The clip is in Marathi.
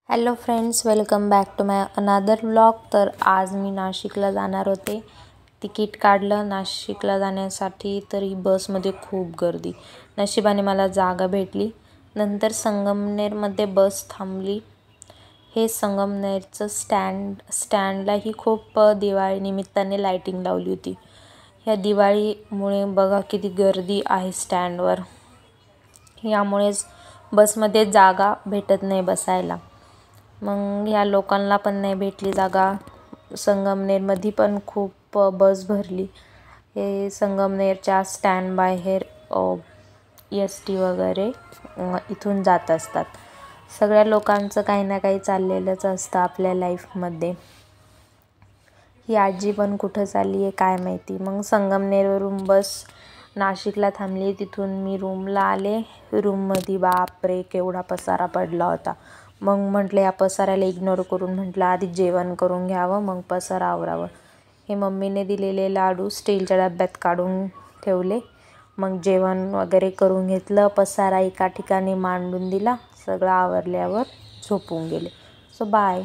Hello friends, welcome back to my another vlog. तर आज मी नाशिकला जाणार होते. तिकीट काढलं नाशिकला जाण्यासाठी, तरी बसमध्ये खूप गर्दी. नशिबाने मला जागा भेटली. नंतर संगमनेरमध्ये बस थांबली. हे संगमनेरचं स्टँडलाही खूप दिवाळी निमित्ताने लाईटिंग लावली होती. ह्या दिवाळीमुळे बघा किती गर्दी आहे स्टँडवर. यामुळेच बसमध्ये जागा भेटत नाही बसायला. मग ह्या लोकांना पण नाही भेटली जागा. संगमनेरमध्ये पण खूप बस भरली. हे संगमनेरच्या स्टँड बाहेर ST वगैरे इथून जात असतात. सगळ्या लोकांचं काही ना काही चाललेलंच असतं आपल्या लाईफमध्ये. ही आजी पण कुठं चालली आहे काय माहिती. मग संगमनेरवरून बस नाशिकला थांबली. तिथून मी रूमला आले. रूममध्ये बापरे केवढा पसारा पडला होता. मग म्हटलं या पसाऱ्याला इग्नोर करून म्हटलं आधी जेवण करून घ्यावं, मग पसारा आवरावं. हे मम्मीने दिलेले लाडू स्टीलच्या डब्यात काढून ठेवले. मग जेवण वगैरे करून घेतलं. पसारा एका ठिकाणी मांडून दिला. सगळं आवरल्यावर झोपून गेले. So bye.